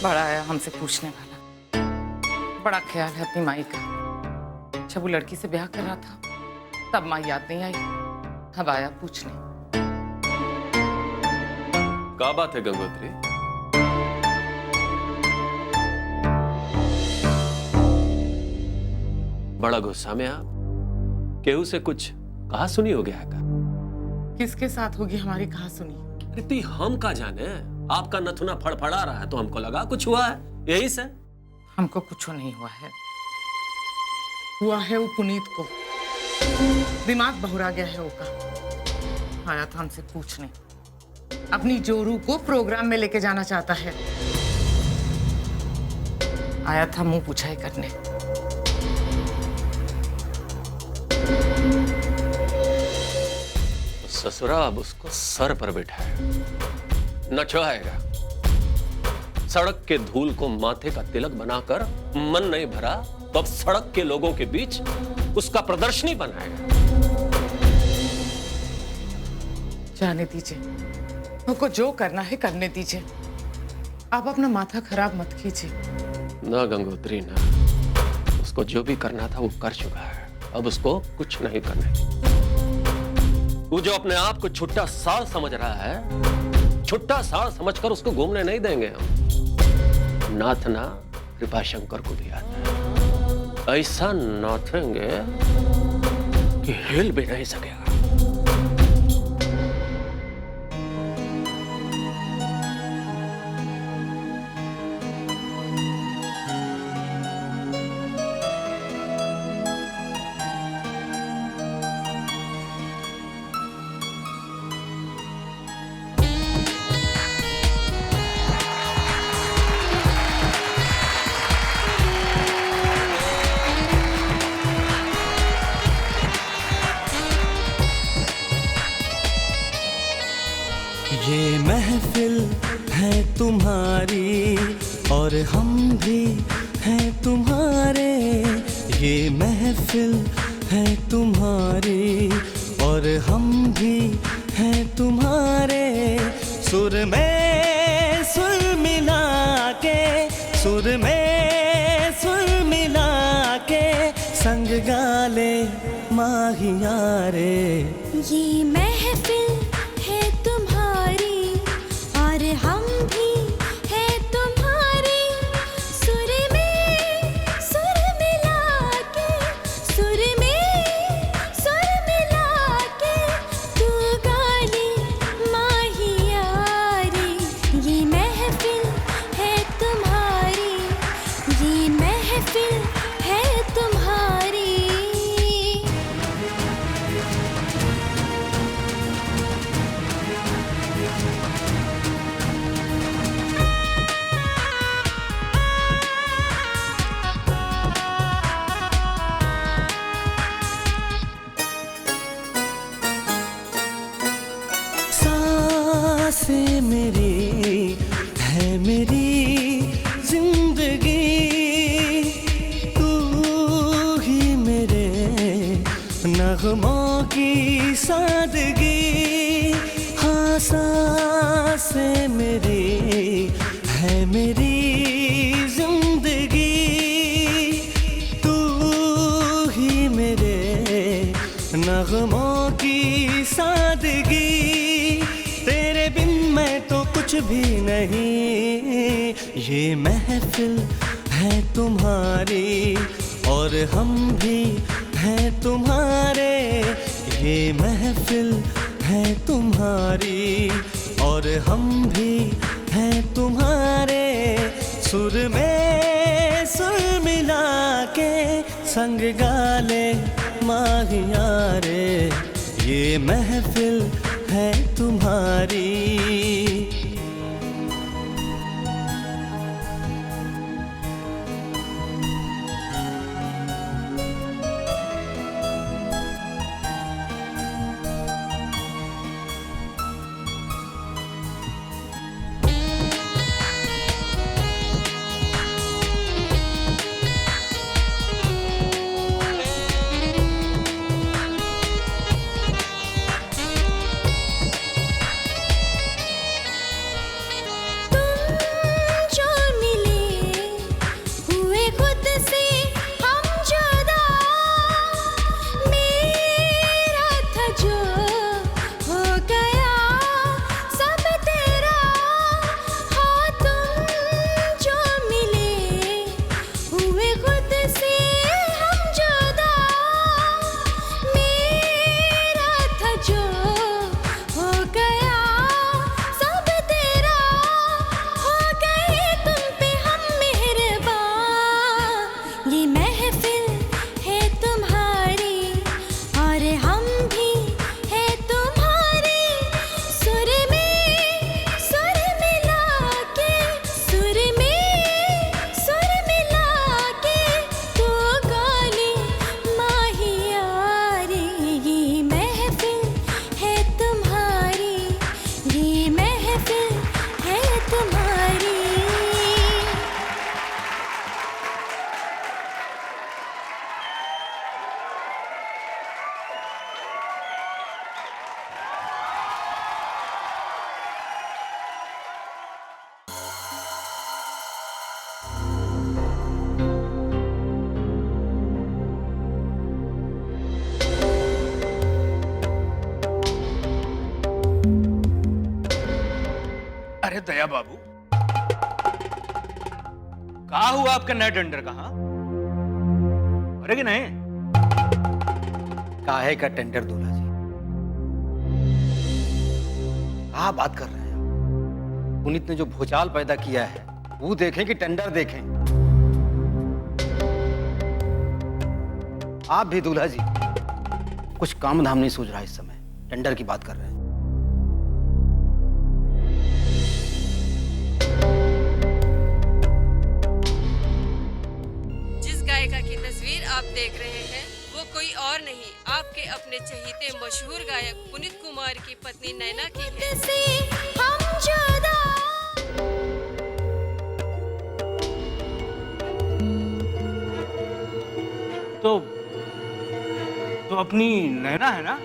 बड़ा आया हमसे पूछने वाला। बड़ा ख्याल है अपनी माई का। जब वो लड़की से ब्याह कर रहा था तब माई याद नहीं आई, अब आया पूछने। क्या बात है गंगोत्री? बड़ा गुस्सा में आप? केहू से कुछ कहा सुनी हो गया का? किसके साथ होगी हमारी कहा सुनी? इतनी हम का जाने, आपका नथुना फड़फड़ा रहा है तो हमको लगा कुछ हुआ है, यही से। हमको कुछ नहीं हुआ है। हुआ है वो पुनीत को, दिमाग बहुरा गया है उसका। आया था हमसे पूछने, अपनी जोरू को प्रोग्राम में लेके जाना चाहता है। आया था मुंह पूछाई करने। ससुरा अब उसको सर पर बैठाया, नचवाएगा। सड़क के धूल को माथे का तिलक बनाकर मन नहीं भरा तो अब सड़क के लोगों के बीच उसका प्रदर्शनी बनाएगा। जाने दीजिए, उनको जो करना है करने दीजिए। आप अपना माथा खराब मत कीजिए। ना गंगोत्री ना, उसको जो भी करना था वो कर चुका है, अब उसको कुछ नहीं करना है। वो जो अपने आप को छुट्टा साड़ समझ रहा है, छुट्टा साड़ समझकर उसको घूमने नहीं देंगे हम। नाथना कृपाशंकर को भी आता है, ऐसा नाथेंगे कि हिल भी नहीं सकेगा। ये महफिल है तुम्हारी और हम भी हैं तुम्हारे। ये महफिल है तुम्हारी और हम भी हैं तुम्हारे। सुर में सुर मिला के, सुर में सुर मिला के संग गाले माहिया रे। ये महफिल है तुम्हारी और हम भी हैं तुम्हारे। सुर में सुर मिला के, सुर में सुर मिला के तू गाली माहिया रे। ये महफिल है तुम्हारी, ये महफिल है तुम्हारी। सांसें मेरी है मेरी जिंदगी, तू ही मेरे नगमों की सादगी। हाँ सांसें मेरी है मेरी जिंदगी, तू ही मेरे नगमों की सादगी। तेरे बिन मैं तो कुछ भी नहीं। ये महफिल है तुम्हारी और हम भी हैं तुम्हारे। ये महफिल है तुम्हारी और हम भी हैं तुम्हारे। सुर में सुर मिला के संग गाले माहिया रे। ये महफिल है तुम्हारी। महफिल है तुम्हारी। अरे दया बाबू, कहा हुआ आपका नया टेंडर कहाँ? अरे कि नहीं? काहे का टेंडर दूल्हा जी? कहा बात कर रहे हैं आप? पुनीत ने जो भूचाल पैदा किया है वो देखें कि टेंडर देखें? आप भी दूल्हा जी कुछ काम धाम नहीं सूझ रहा इस समय, टेंडर की बात कर रहे हैं। जिस गायिका की तस्वीर आप देख रहे हैं वो कोई और नहीं, आपके अपने चहीते मशहूर गायक पुनीत कुमार की पत्नी नैना की है। से हम जुदा तो अपनी नैना है ना?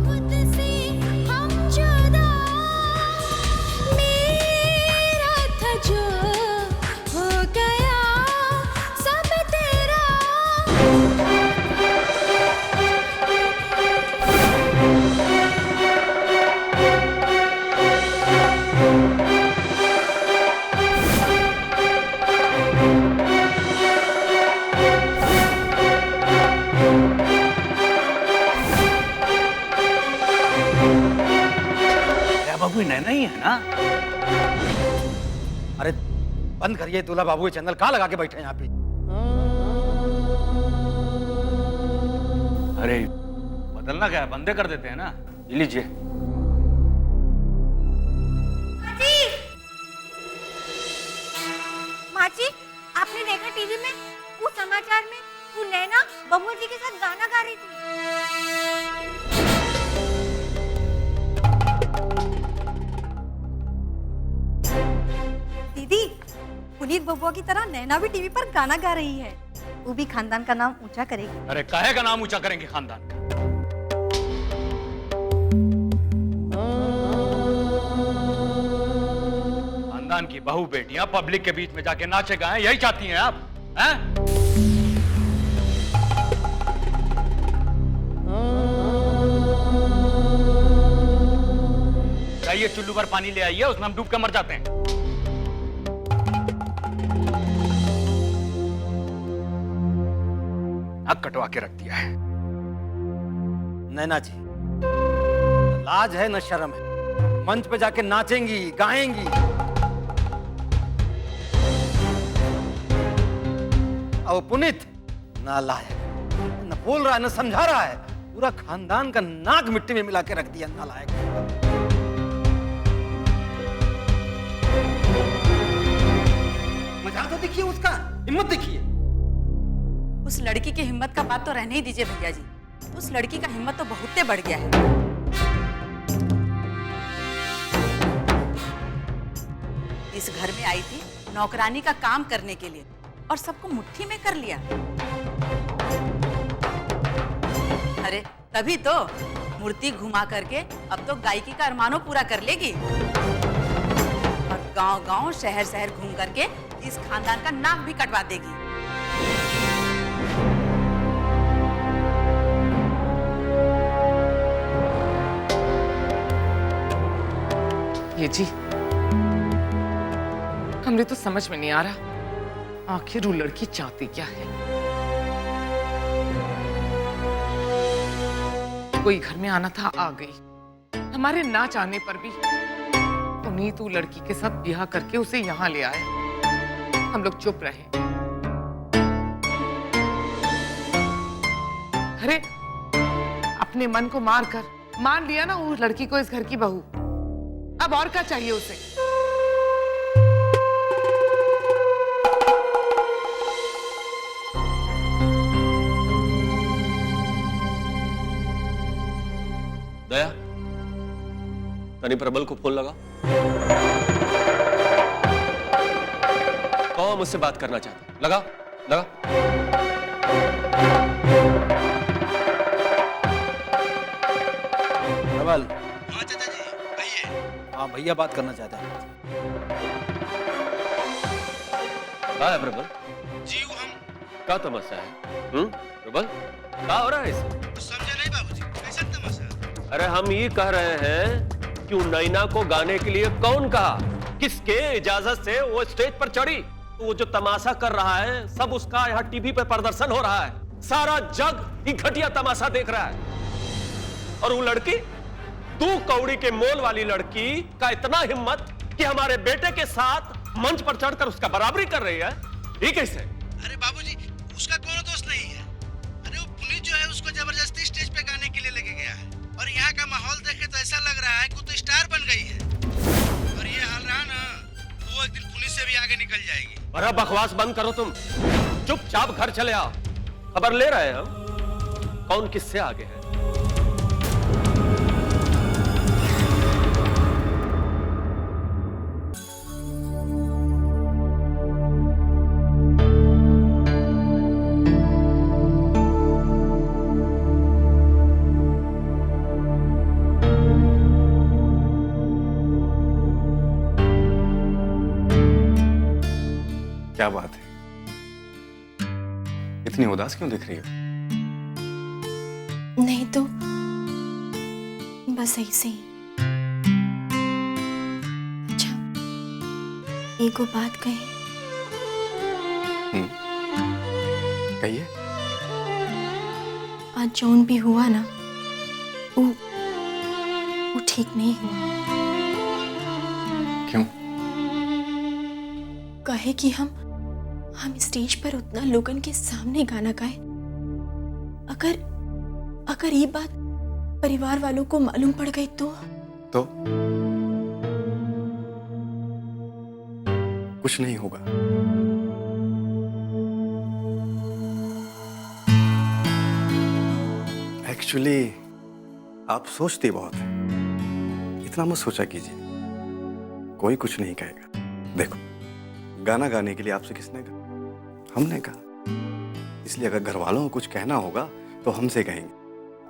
खुद से हम जुदा, मेरा था जो हो गया सब तेरा। दया बाबू, ये नैना ही है ना? अरे बंद करिए दूल्हा बाबू, ये चैनल कहाँ लगा के बैठे हैं यहाँ पे? अरे बदलना क्या है, बंदे कर देते हैं ना। ये लीजिए। माँ जी, आपने देखा टीवी में वो समाचार में वो नैना बबुआ जी के साथ गाना गा रही थी। दीदी, पुनीत बबुआ की तरह नैना भी टीवी पर गाना गा रही है। वो भी खानदान का नाम ऊंचा करेगी। अरे काहे का नाम ऊंचा करेंगे खानदान का? खानदान की बहू बेटियां पब्लिक के बीच में जाके नाचे गाएं, यही चाहती हैं आप? हैं? जाइए चुल्लू पर पानी ले आइए, उसमें हम डूब कर मर जाते हैं। नाक कटवा के रख दिया है। नैना जी, लाज है न शर्म है, मंच पे जाके नाचेंगी गाएंगी। और पुनीत नालायक, न बोल रहा है न समझा रहा है, पूरा खानदान का नाक मिट्टी में मिला के रख दिया नालायक। मजा तो देखिए उसका, हिम्मत देखिए। उस लड़की की हिम्मत का बात तो रहने ही दीजिए भैया जी। उस लड़की का हिम्मत तो बहुते बढ़ गया है। इस घर में आई थी नौकरानी का काम करने के लिए और सबको मुट्ठी में कर लिया। अरे तभी तो मूर्ति घुमा करके अब तो गायकी का अरमानों पूरा कर लेगी और गांव-गांव शहर-शहर घूम करके इस खानदान का नाक भी कटवा देगी। ये जी, हमने तो समझ में नहीं आ रहा आखिर वो लड़की चाहती क्या है। कोई घर में आना था, आ गई। हमारे ना चाहने पर भी पुनीत वो लड़की के साथ ब्याह करके उसे यहाँ ले आए। हम लोग चुप रहे। अरे अपने मन को मार कर मान लिया ना वो लड़की को इस घर की बहू। अब और क्या चाहिए उसे? दया, तनी प्रबल को फोन लगा। कौन मुझसे बात करना चाहता है? लगा लगा। प्रबल। हाँ चाचा जी, कहिए। हाँ भैया बात करना चाहता है। क्या है प्रबल? जी वो हम क्या तमाशा है? प्रबल, क्या हो रहा है इसे? समझे नहीं बाबूजी, कैसा तमाशा? अरे हम ये कह रहे हैं कि नैना को गाने के लिए कौन कहा, किसके इजाजत से वो स्टेज पर चढ़ी? वो जो तमाशा कर रहा है सब उसका यहाँ टीवी पे प्रदर्शन हो रहा है, सारा जग ये घटिया तमाशा देख रहा है। और वो लड़की, 2 कौड़ी के मोल वाली लड़की का इतना हिम्मत कि हमारे बेटे के साथ मंच पर चढ़कर उसका बराबरी कर रही है, ये कैसे? अरे बाबूजी, उसका कोई दोष नहीं है। अरे वो पुनीत जो है उसको जबरदस्ती स्टेज पे गाने के लिए लेके गया है, और यहाँ का माहौल देखे तो ऐसा लग रहा है कि वो तो स्टार बन गई है। और ये हाल रहा ना, वो एक दिन पुलिस से भी आगे निकल जाएगी। अरे बकवास बंद करो तुम, चुपचाप घर चले आओ। खबर ले रहे हैं हम कौन किससे आगे है। क्या बात है, इतनी उदास क्यों दिख रही हो? नहीं तो बस ऐसे ही। अच्छा, एको बात कही। कहिए। आज जौन भी हुआ ना, वो ठीक नहीं हुआ। क्यों? कहे कि हम स्टेज पर उतना लोगन के सामने गाना गाए, अगर ये बात परिवार वालों को मालूम पड़ गई तो कुछ नहीं होगा। एक्चुअली आप सोचते बहुत हैं, इतना मत सोचा कीजिए, कोई कुछ नहीं कहेगा। देखो, गाना गाने के लिए आपसे किसने कहा? हमने कहा। इसलिए अगर घर वालों को कुछ कहना होगा तो हमसे कहेंगे,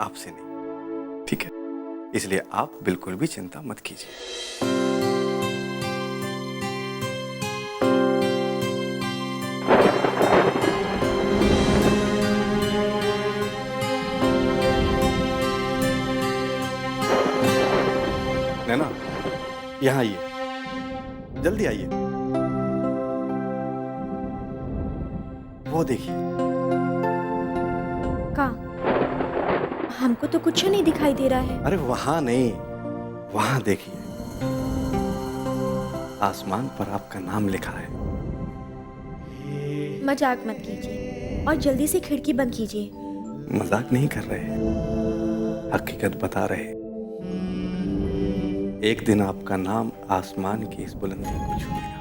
आपसे नहीं, ठीक है? इसलिए आप बिल्कुल भी चिंता मत कीजिए। नैना, यहाँ आइए, जल्दी आइए। वो देखिए। का हमको तो कुछ नहीं दिखाई दे रहा है। अरे वहां नहीं, वहां देखिए, आसमान पर आपका नाम लिखा है। मजाक मत कीजिए और जल्दी से खिड़की बंद कीजिए। मजाक नहीं कर रहे, हकीकत बता रहे। एक दिन आपका नाम आसमान की इस बुलंदी को छूएगा।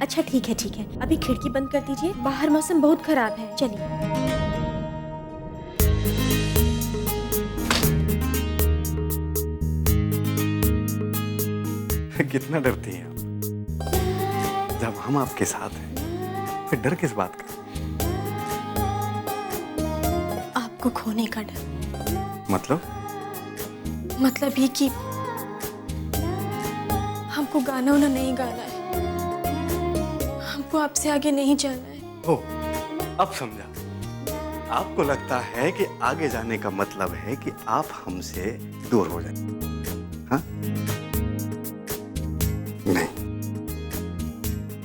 अच्छा ठीक है, अभी खिड़की बंद कर दीजिए, बाहर मौसम बहुत खराब है। चलिए। कितना डरती हैं आप? जब हम आपके साथ हैं फिर डर किस बात का? आपको खोने का डर। मतलब ये कि हमको गाना वाना नहीं गाना है, हमको आपसे आगे नहीं जाना है। ओ, अब समझा। आपको लगता है कि आगे जाने का मतलब है कि आप हमसे दूर हो जाए, हाँ? नहीं,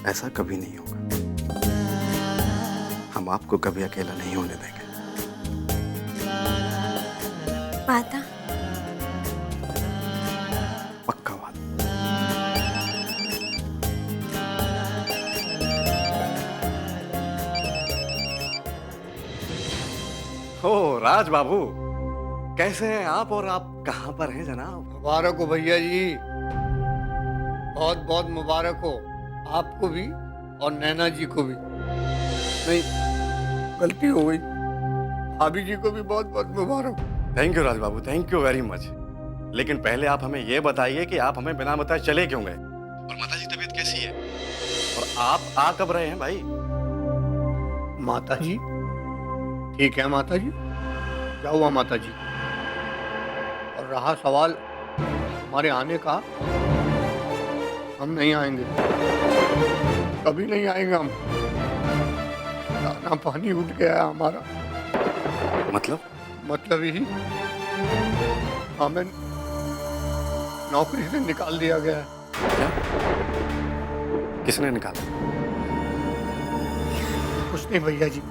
ऐसा कभी नहीं होगा। हम आपको कभी अकेला नहीं होने देंगे। वादा? पक्का वादा। ओ राज बाबू, कैसे हैं आप और आप कहाँ पर हैं जनाब? मुबारक हो भैया जी, बहुत बहुत मुबारक हो, आपको भी और नैना जी को भी। नहीं, गलती हो गई, भाभी जी को भी बहुत बहुत मुबारक हो। Thank you Raj Babu, thank you very much. लेकिन पहले आप हमें यह बताइए कि आप हमें बिना बताए चले क्यों गए, और माता जी तबीयत कैसी है, और आप आ कब रहे हैं भाई? माता जी ठीक है माता जी। क्या हुआ माता जी? और रहा सवाल हमारे आने का, हम नहीं आएंगे, कभी नहीं आएंगे हम। दाना पानी उठ गया है हमारा। मतलब यही, हमें नौकरी से निकाल दिया गया है। क्या? किसने निकाला? कुछ नहीं भैया जी।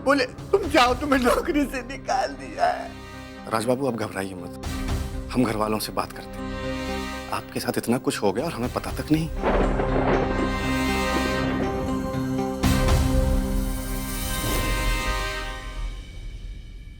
बोले तुम जाओ, तुम्हें नौकरी से निकाल दिया है। राज बाबू आप घबराइए मत, हम घर वालों से बात करते हैं। आपके साथ इतना कुछ हो गया और हमें पता तक नहीं।